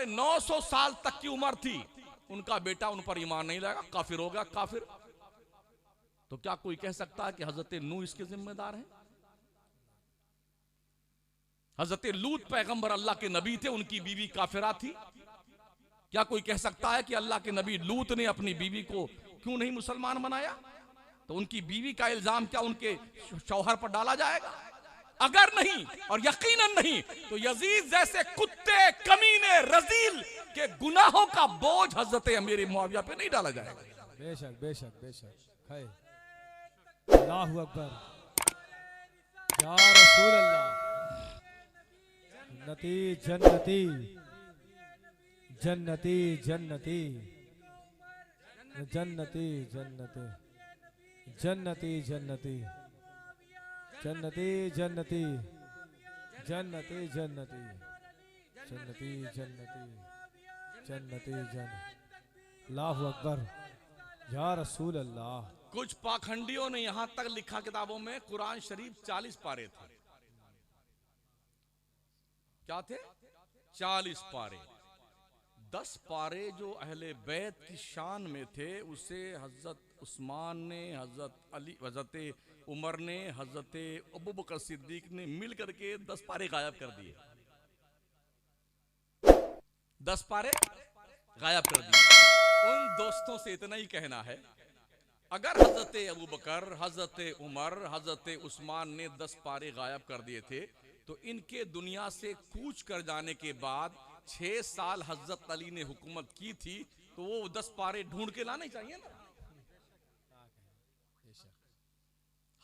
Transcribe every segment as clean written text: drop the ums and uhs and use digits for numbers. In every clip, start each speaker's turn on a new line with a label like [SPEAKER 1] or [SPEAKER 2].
[SPEAKER 1] 900 साल तक की उम्र थी, उनका बेटा उन पर ईमान नहीं लाया, काफिर हो गया, काफिर। तो क्या कोई कह सकता है कि हजरत नूह इसके जिम्मेदार हैं? हजरत लूत पैगंबर अल्लाह के नबी थे, उनकी बीवी काफिरा थी। क्या कोई कह सकता है कि अल्लाह के नबी लूत ने अपनी बीवी को क्यों नहीं मुसलमान बनाया? तो उनकी बीवी का इल्जाम क्या उनके शौहर पर डाला जाएगा? अगर नहीं, और यकीनन नहीं, तो यजीद जैसे कुत्ते, कमीने, रजील के गुनाहों का बोझ हजरत अमीर मुआविया पे नहीं डाला जाएगा।
[SPEAKER 2] बेशक बेशक बेशक। अल्लाहु अकबर, या रसूल अल्लाह। जन्नती जन्नती जन्नती जन्नती जन्नती जन्नती जन्नती जन्नती जन्नती जन्नती जन्नती जन्नती जन्नती जन्नती जन्नती जन्नती। अल्लाहु अकबर, या रसूल अल्लाह।
[SPEAKER 1] कुछ पाखंडियों ने यहां तक लिखा किताबों में, कुरान शरीफ 40 पारे थे। क्या थे? 40 पारे। 10 पारे जो अहले बैत की शान में थे, उसे हजरत उस्मान ने, हजरत अली, हजरत उमर ने, हजरत अबू बकर सिद्दीक ने मिल करके 10 पारे गायब कर दिए। 10 पारे गायब कर दिए। उन दोस्तों से इतना ही कहना है, अगर हजरत अबू बकर, हजरत उमर, हजरत उस्मान ने 10 पारे गायब कर दिए थे, तो इनके दुनिया से कूच कर जाने के बाद 6 साल हजरत अली ने हुकूमत की थी, तो वो 10 पारे ढूंढ के लाने चाहिए ना।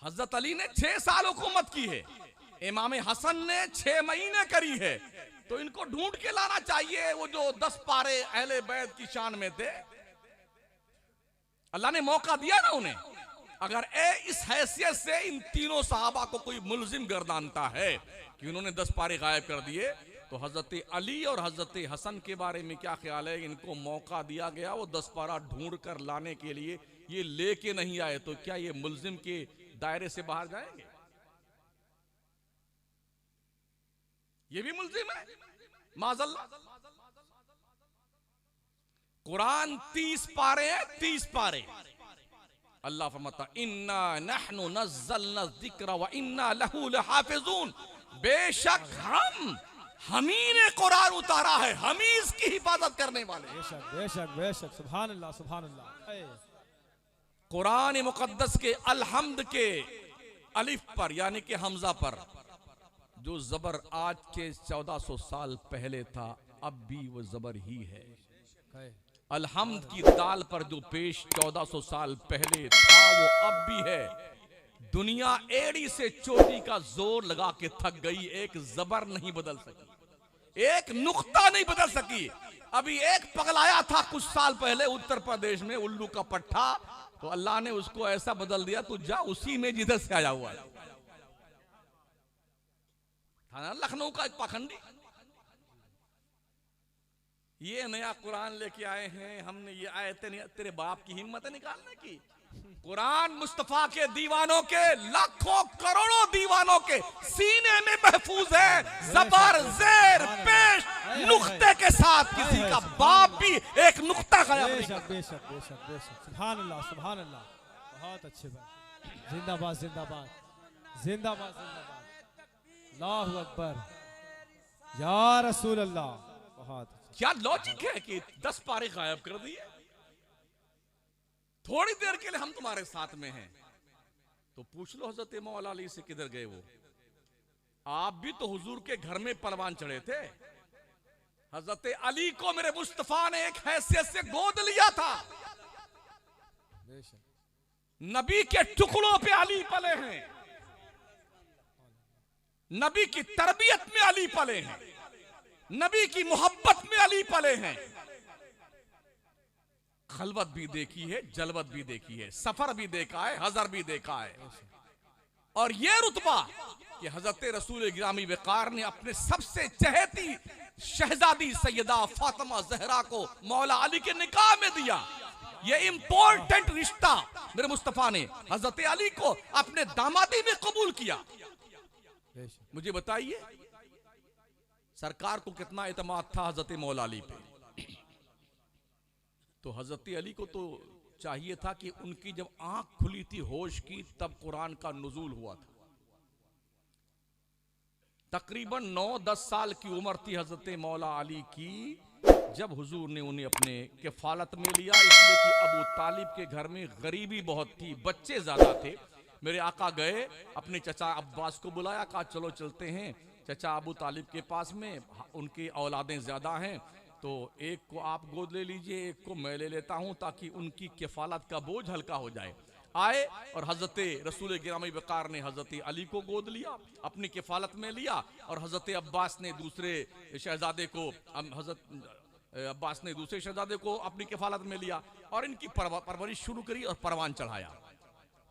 [SPEAKER 1] हजरत अली ने 6 साल हुकूमत की है, इमाम हसन ने 6 महीने करी है, तो इनको ढूंढ के लाना चाहिए वो जो 10 पारे अहले बैत की शान में थे। अल्लाह ने मौका दिया ना उन्हें। अगर इस हैसियत से इन तीनों सहाबा को कोई मुल्जिम गर्दानता है कि उन्होंने 10 पारे गायब कर दिए, तो हजरत अली और हजरत हसन के बारे में क्या ख्याल है? इनको मौका दिया गया, वो 10 पारा ढूंढ कर लाने के लिए, ये लेके नहीं आए, तो क्या ये मुल्जिम के दायरे से बाहर जाएंगे? ये भी मुल्जिम है माज़अल्लाह। कुरान 30 पारे है, 30 पारे। अल्लाह फरमाता इन्ना नहनु नज़्ज़लना ज़िक्र व इन्ना लहू लहाफ़िज़ून, बेशक हम ही ने कुरान उतारा है, हम ही इसकी हिफाजत करने वाले।
[SPEAKER 2] बेशक बेशक बेशक, सुभान अल्लाह सुभान अल्लाह।
[SPEAKER 1] कुरान मुकद्दस के अलहम्द के अलिफ पर यानी कि हमजा पर जो जबर आज के 1400 साल पहले था, अब भी वो जबर ही है। अलहम्द की दाल पर जो पेश 1400 साल पहले था, वो अब भी है। दुनिया एड़ी से चोटी का जोर लगा के थक गई, एक जबर नहीं बदल सकी, एक नुक्ता नहीं बदल सकी। अभी एक पगलाया था कुछ साल पहले उत्तर प्रदेश में, उल्लू का पट्टा, तो अल्लाह ने उसको ऐसा बदल दिया, तू जा उसी में जिधर से आया हुआ है। था ना लखनऊ का एक पाखंडी, ये नया कुरान लेके आए हैं, हमने ये आयतें, तेरे बाप की हिम्मत है निकालने की? कुरान मुस्तफा के दीवानों के, लाखों करोड़ों दीवानों के सीने में महफूज है, जबर जेर पेश नुक्ते के साथ। किसी का बाप भी एक नुक्ता गायब नहीं कर।
[SPEAKER 2] बेशक बेशक बेशक, सुभान अल्लाह सुभान अल्लाह। बहुत अच्छे बात, जिंदाबाद जिंदाबाद जिंदाबाद जिंदाबाद। अल्लाहु अकबर, या रसूल अल्लाह। बहुत
[SPEAKER 1] क्या लॉजिक है कि 10 पारे गायब कर दिए? थोड़ी देर के लिए हम तुम्हारे साथ में हैं, तो पूछ लो हजरत मौला अली से किधर गए वो? आप भी तो हुजूर के घर में परवान चढ़े थे। हजरत अली को मेरे मुस्तफा ने एक हैसियत से गोद लिया था। नबी के टुकड़ों पे अली पले हैं, नबी की तरबियत में अली पले हैं, नबी की मोहब्बत में अली पले हैं। खलवत भी देखी है, जलवत भी देखी है, सफर भी देखा है, हजर भी देखा है। और ये रुतबा कि हजरत रसूल गिरामी वक़ार ने अपने सबसे चहेती शहजादी सैयदा फातिमा ज़हरा को मौला अली के निकाह में दिया। ये इंपॉर्टेंट रिश्ता मेरे मुस्तफा ने हजरत अली को अपने दामादी में कबूल किया। मुझे बताइए, सरकार को कितना एतमाद था हजरत मौला अली पे। तो हजरत अली को तो चाहिए था कि उनकी जब आंख खुली थी होश की, तब कुरान का नुज़ूल हुआ था। तकरीबन 9-10 साल की उम्र थी हजरत मौला अली की जब हुजूर ने उन्हें अपने किफालत में लिया, इसलिए कि अबू तालिब के घर में गरीबी बहुत थी, बच्चे ज्यादा थे। मेरे आका गए, अपने चचा अब्बास को बुलाया, कहा चलो चलते हैं चचा अबू तालिब के पास में, उनकी औलादें ज्यादा हैं, तो एक को आप गोद ले लीजिए, एक को मैं ले लेता हूं, ताकि उनकी किफालत का बोझ हल्का हो जाए। आए और हजरत रसूल गिरामी वक़ार ने हजरत अली को गोद लिया, अपनी किफालत में लिया, और हजरत अब्बास ने दूसरे शहजादे को अपनी किफालत में लिया और इनकी परवरिश शुरू करी और परवान चढ़ाया।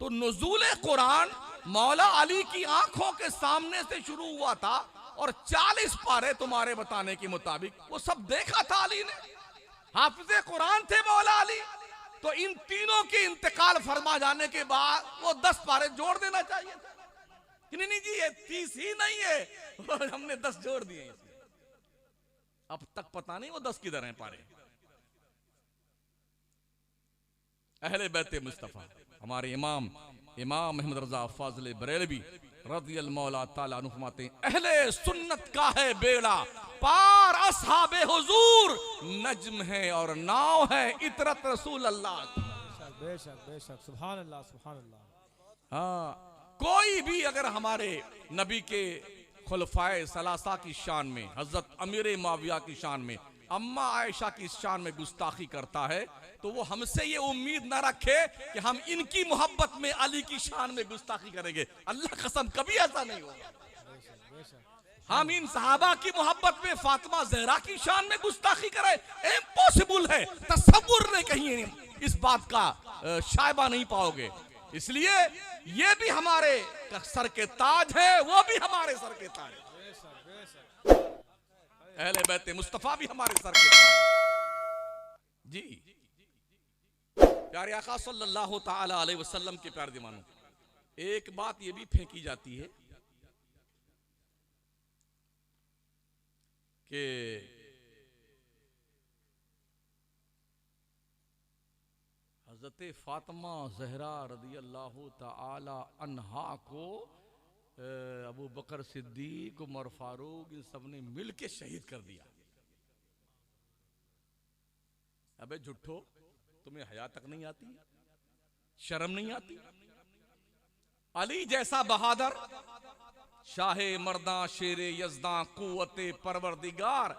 [SPEAKER 1] तो नुज़ूल कुरान मौला अली की आंखों के सामने से शुरू हुआ था और 40 पारे तुम्हारे बताने के मुताबिक वो सब देखा था अली ने। हाफिज़े कुरान थे मौला अली, तो इन तीनों के इंतकाल फरमा जाने के बाद वो 10 पारे जोड़ देना चाहिए था कि नहीं जी ये 30 ही नहीं है, हमने 10 जोड़ दिए इसमें। अब तक पता नहीं वो 10 किधर हैं पारे। अहले बैत मुस्तफा हमारे इमाम अहमद रजा फाजिल बरेलवी रज़ियल्लाहु मौला ताला अन्हु फरमाते हैं, अहले सुन्नत का है बेड़ा पार, असहाबे हुजूर नज्म है और नाव है इतरत रसूल अल्लाह।
[SPEAKER 2] बेशक बेशक, सुभान अल्लाह सुभान अल्लाह।
[SPEAKER 1] हाँ, कोई भी अगर हमारे नबी के खुलफाए सलासा की शान में, हजरत अमीर माविया की शान में, अम्मा आयशा की शान में गुस्ताखी करता है, तो वो हमसे ये उम्मीद ना रखे कि हम इनकी मोहब्बत में अली की शान में गुस्ताखी करेंगे। अल्लाह कसम कभी ऐसा नहीं होगा। हम इन सहाबा की मोहब्बत में फातिमा जहरा की शान में गुस्ताखी करें, इम्पॉसिबल है, तसव्वुर नहीं, कहीं इस बात का शायबा नहीं पाओगे। इसलिए ये भी हमारे सर के ताज है, वो भी हमारे सर के ताज है। अहले बैत मुस्तफा भी हमारे सर के ताज जी। प्यारे आका सल्लल्लाहु ताला अलैहि वसल्लम के प्यारे दीवानों, एक बात ये भी फेंकी जाती है कि हजरत फातिमा ज़हरा रज़ियल्लाहु ताला अन्हा को अबू बकर सिद्दीक, उमर फारूक, इन सब ने मिल के शहीद कर दिया। अबे झूठो, तुम्हें हया तक नहीं आती, शर्म नहीं आती? अली जैसा बहादुर, शाहे मर्दा, शेरे यज़दा, कुव्वते परवरदिगार,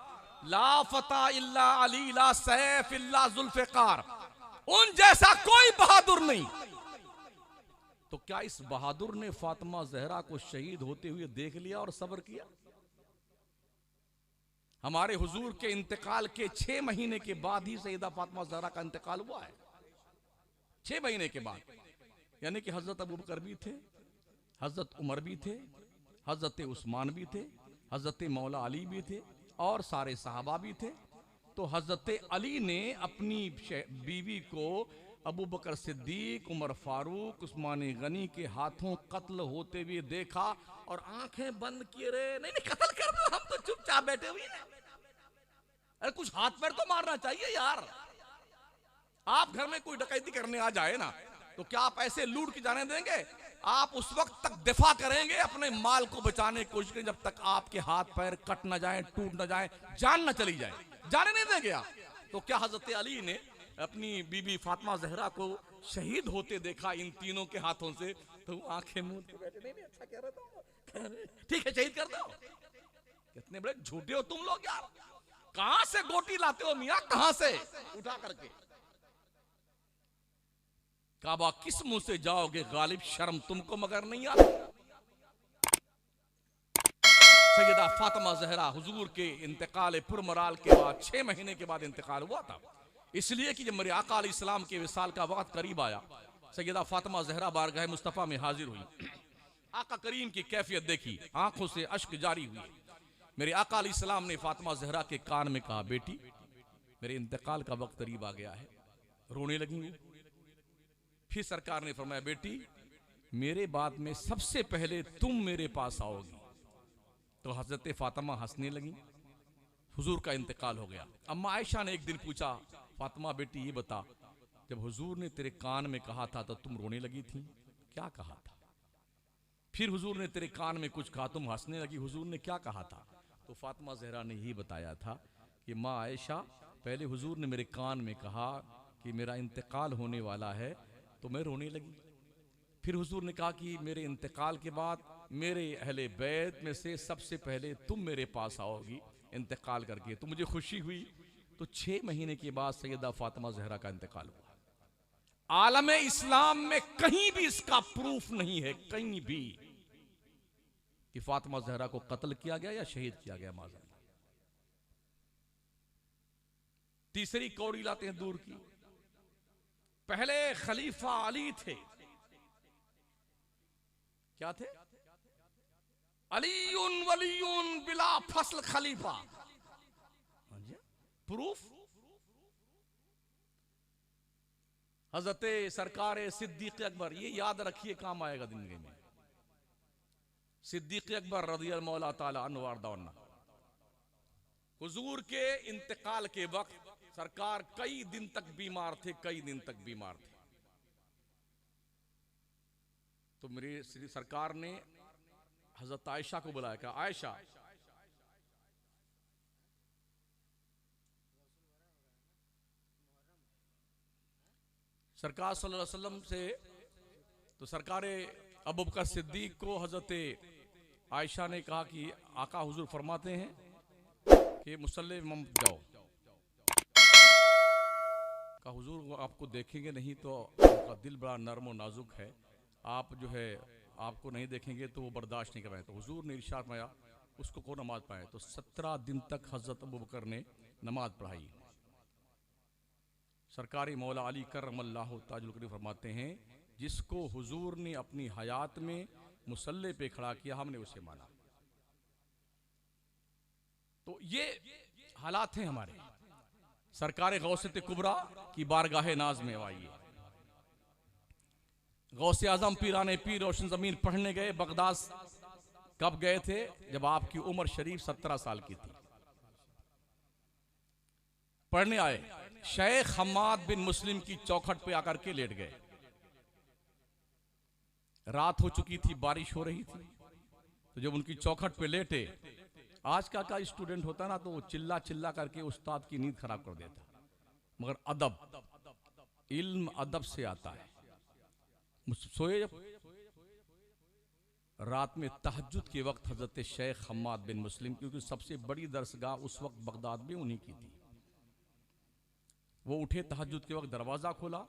[SPEAKER 1] ला फता इल्ला अली, ला सैफ इल्ला जुल्फ़िकार, उन जैसा कोई बहादुर नहीं। तो क्या इस बहादुर ने फातिमा ज़हरा को शहीद होते हुए देख लिया और सब्र किया? हमारे हुजूर के इंतकाल के 6 महीने के बाद ही सैयदा फातिमा ज़हरा का इंतकाल हुआ है। 6 महीने के बाद, यानी कि हजरत अबू बकर भी थे, हजरत उमर भी थे, हजरत उस्मान भी थे, हजरत मौला अली भी थे और सारे सहाबा भी थे। तो हजरत अली ने अपनी बीवी को अबू बकर सिद्दीक, उमर फारूक, उस्मान गनी के हाथों कत्ल होते हुए देखा और आंखें बंद किए रहे। नहीं कत्ल कर दो, हम तो चुपचाप बैठे हुए हैं। अरे कुछ हाथ पैर तो मारना चाहिए यार। आप घर में कोई डकैती करने आ जाए ना, तो क्या आप ऐसे लूट के जाने देंगे? आप उस वक्त तक दिफा करेंगे, अपने माल को बचाने की कोशिश करें जब तक आपके हाथ पैर कट ना जाए, टूट ना जाए, जान ना चली जाए, जाने नहीं देंगे आप। तो क्या हजरत अली ने अपनी बीबी फातिमा ज़हरा को शहीद होते देखा इन तीनों के हाथों से, तो आंखें मूंद के बैठे, नहीं अच्छा कह रहे थे, ठीक है शहीद कर दो। कितने बड़े झूठे हो तुम लोग यार, कहां से गोटी लाते हो मियां, कहां से उठा करके? काबा किस मुंह से जाओगे गालिब, शर्म तुमको मगर नहीं आती? सैयदा फातिमा ज़हरा हुजूर के इंतकाल पुरमराल के बाद 6 महीने के बाद इंतकाल हुआ था। इसलिए कि जब मेरे आका अलैहिस्सलाम के विसाल का वक्त करीब आया, सैयदा फातिमा ज़हरा बारगाह मुस्तफ़ा में हाजिर हुई। आका करीम की कैफियत देखी, आंखों से अश्क जारी हुई। मेरे आका अलैहिस्सलाम ने फातिमा ज़हरा के कान में कहा, बेटी मेरे इंतकाल का वक्त करीब आ गया है। रोने लगी। फिर सरकार ने फरमाया, बेटी मेरे बाद में सबसे पहले तुम मेरे पास आओगी। तो हजरत फातिमा हंसने लगी, हुजूर का इंतकाल हो गया। अम्मा आयशा ने एक दिन पूछा, फातिमा बेटी ये बता, जब हुजूर ने तेरे कान में कहा था तो तुम रोने लगी थी, क्या कहा था? फिर हुजूर ने तेरे कान में कुछ कहा, तुम हंसने लगी, हुजूर ने क्या कहा था? तो फातिमा ज़हरा ने यही बताया था कि माँ आयशा, पहले हुजूर ने मेरे कान में कहा कि मेरा इंतकाल होने वाला है तो मैं रोने लगी। फिर हुजूर ने कहा कि मेरे इंतकाल के बाद मेरे अहले बैत में से सबसे पहले तुम मेरे पास आओगी इंतकाल करके, तो मुझे खुशी हुई। तो 6 महीने के बाद सैयदा फातिमा ज़हरा का इंतकाल हुआ। आलम इस्लाम में कहीं भी इसका प्रूफ नहीं है, कहीं भी, कि फातिमा ज़हरा को कत्ल किया गया या शहीद किया गया। माज़अल्लाह। तीसरी कौड़ी लाते हैं दूर की। पहले खलीफा अली थे। क्या थे? अलीउन वलीउन बिला फसल खलीफा। प्रूफ हजरत सरकार सिद्दीक अकबर, ये याद रखिए, काम आएगा जिंदगी में। सिद्दीक अकबर रज़ियल्लाहु ताला अन्हु वारदाना, हुजूर के इंतकाल के वक्त सरकार कई दिन तक बीमार थे, कई दिन तक बीमार थे। तो मेरी सरकार ने हजरत आयशा को बुलाया, कहा आयशा, सरकार सल्लल्लाहु अलैहि वसल्लम से, तो सरकार अबू बकर सिद्दीक को हजरत आयशा ने कहा कि आका हुजूर फरमाते हैं कि मुसल्ले में जाओ। कहा हुजूर आपको देखेंगे नहीं तो उनका दिल बड़ा नर्म और नाजुक है, आप जो है आपको नहीं देखेंगे तो वो बर्दाश्त नहीं कर पाए। तो हुजूर ने इरशाद फरमाया उसको को नमाज पढ़ाए। तो 17 दिन तक हजरत अबू बकर ने नमाज पढ़ाई। सरकारी मौला अली करमल्लाहु ताजुल करीम फरमाते हैं, जिसको हुजूर ने अपनी हयात में मुसल्ले पे खड़ा किया, हमने उसे माना। तो ये हालात हैं हमारे। सरकार गौसत कुबरा की बारगाह नाज में आइए। गौसे आजम पीराने पीर रोशन जमीन पढ़ने गए बगदाद। कब गए थे? जब आपकी उम्र शरीफ 17 साल की थी। पढ़ने आए, शेख हम्माद बिन मुस्लिम की चौखट पे आकर के लेट गए। रात हो चुकी थी, बारिश हो रही थी। तो जब उनकी चौखट पे लेटे, आज का स्टूडेंट होता ना तो वो चिल्ला चिल्ला करके उस्ताद की नींद खराब कर देता, मगर अदब, इल्म अदब से आता है। सोए रात में तहज्जुद के वक्त हजरत शेख हम्माद बिन मुस्लिम, क्योंकि सबसे बड़ी दरसगाह उस वक्त बगदाद में उन्हीं की थी, वो उठे तहज्जुद के वक्त, दरवाजा खोला,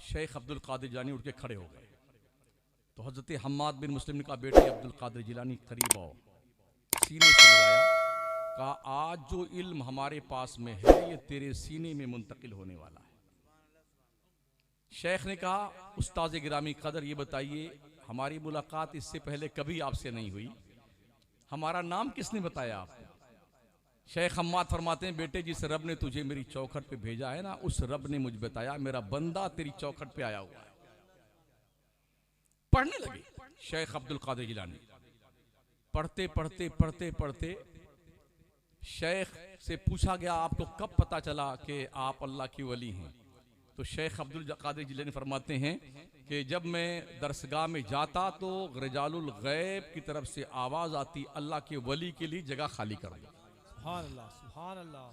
[SPEAKER 1] शेख अब्दुल कादिर जिलानी उठ के खड़े हो गए। तो हजरत हम्माद बिन मुस्लिम ने कहा बेटे अब्दुल कादिर जिलानी करीब आओ। सीने से लगाया, कहा आज जो इल्म हमारे पास में है ये तेरे सीने में मुंतकिल होने वाला है। शेख ने कहा उस्ताद गिरामी कदर, ये बताइए हमारी मुलाकात इससे पहले कभी आपसे नहीं हुई, हमारा नाम किसने बताया आपको? शेख हम्माद फरमाते हैं बेटे जिस रब ने तुझे मेरी चौखट पे भेजा है ना, उस रब ने मुझे बताया मेरा बंदा तेरी चौखट पे आया हुआ है। पढ़ने लगे शेख अब्दुल कादिर जिलानी। पढ़ते पढ़ते पढ़ते पढ़ते शेख से पूछा गया आपको कब पता चला कि आप अल्लाह की वली हैं? तो शेख अब्दुल कादिर जिलानी फरमाते हैं कि जब मैं दरसगाह में जाता तो रिजालुल गैब की तरफ से आवाज आती अल्लाह के वली के लिए जगह खाली कर दो।
[SPEAKER 2] सुभान अल्लाह, सुभान अल्लाह।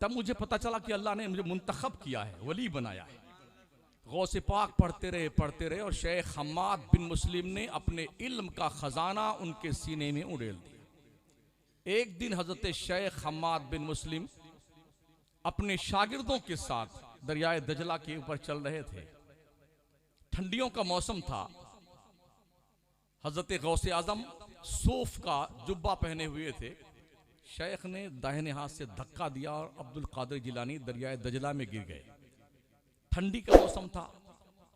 [SPEAKER 1] तब मुझे पता चला कि अल्लाह ने मुझे मुंतखब किया है, वली बनाया है। गौसे पाक पढ़ते रहे और शेख हम्माद बिन मुस्लिम ने अपने इल्म का खजाना उनके सीने में उड़ेल दिया। एक दिन हजरत शेख हम्माद बिन मुस्लिम अपने शागिर्दों के साथ दरियाए दजला के ऊपर चल रहे थे। ठंडियों का मौसम था। हजरत गौसे आजम सूफ का जुब्बा पहने हुए थे। शेख ने दाहिने हाथ से धक्का दिया और अब्दुल कादिर जिलानी दरियाए दजला में गिर गए। ठंडी का मौसम था,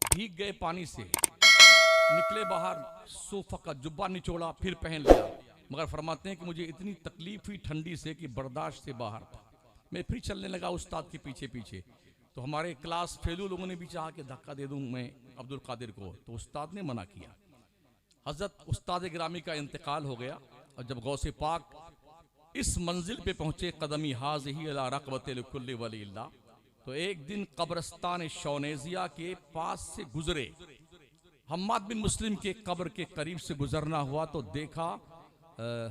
[SPEAKER 1] भीग गए पानी से, निकले बाहर, सूफा का जुब्बा निचोड़ा, फिर पहन लिया। मगर फरमाते हैं कि मुझे इतनी तकलीफ हुई ठंडी से कि बर्दाश्त से बाहर था। मैं फिर चलने लगा उस्ताद के पीछे पीछे। तो हमारे क्लास फेलू लोगों ने भी चाहा कि धक्का दे दूं मैं अब्दुल कादिर को, तो उस्ताद ने मना किया। हजरत उस्ताद गिरामी का इंतकाल हो गया और जब गौसे पाक इस मंजिल पे पहुंचे कदमी हाज़िही अला रक़बतिल कुल्ली वलील्लाह। तो एक दिन कब्रस्तान शौनेजिया के पास से गुजरे, हम्माद बिन मुस्लिम के कब्र के करीब से गुजरना हुआ तो देखा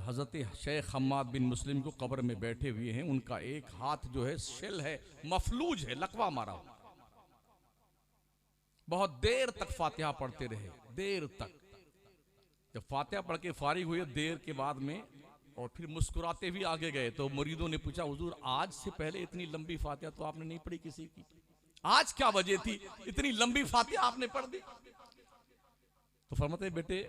[SPEAKER 1] हज़रत शेख हम्माद बिन मुस्लिम को कब्र में बैठे हुए हैं। उनका एक हाथ जो है शेल है, मफलूज है, लकवा मारा हुआ। बहुत देर तक फातिहा पढ़ते रहे, देर तक। जब फातिहा पढ़ के फारिग हुए देर के बाद में, और फिर मुस्कुराते हुए आगे गए, तो मुरीदों ने पूछा, हुजूर आज से पहले इतनी लंबी फातिहा तो आपने नहीं पढ़ी किसी की, आज क्या वजह थी इतनी लंबी फातिहा आपने पढ़ दी? तो फरमाते, बेटे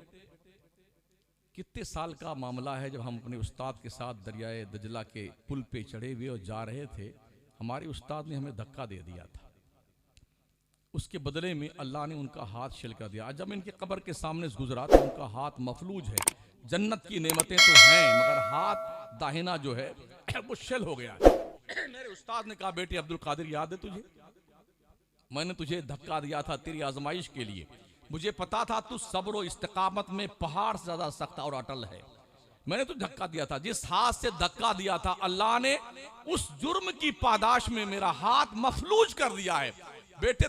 [SPEAKER 1] कितने साल का मामला है, जब हम अपने उस्ताद के साथ दरियाए दजला के पुल पे चढ़े हुए और जा रहे थे, हमारे उस्ताद ने हमें धक्का दे दिया था। उसके बदले में अल्लाह ने उनका हाथ शिल कर दिया। जब इनके कब्र के सामने से गुजरा तो उनका हाथ मफलूज है। जन्नत की नेमतें तो हैं, मगर हाथ दाहिना जो है वो शिल हो गया है। मेरे उस्ताद ने कहा, बेटे अब्दुल कादिर याद है तुझे, मैंने तुझे धक्का दिया था तेरी आजमाइश के लिए। मुझे पता था तू सब्र और इस्तिकामत में पहाड़ से ज्यादा सख्त और अटल है। मैंने तुझे धक्का दिया था, जिस हाथ से धक्का दिया था अल्लाह ने उस जुर्म की पादाश में मेरा हाथ मफलूज कर दिया है। बेटे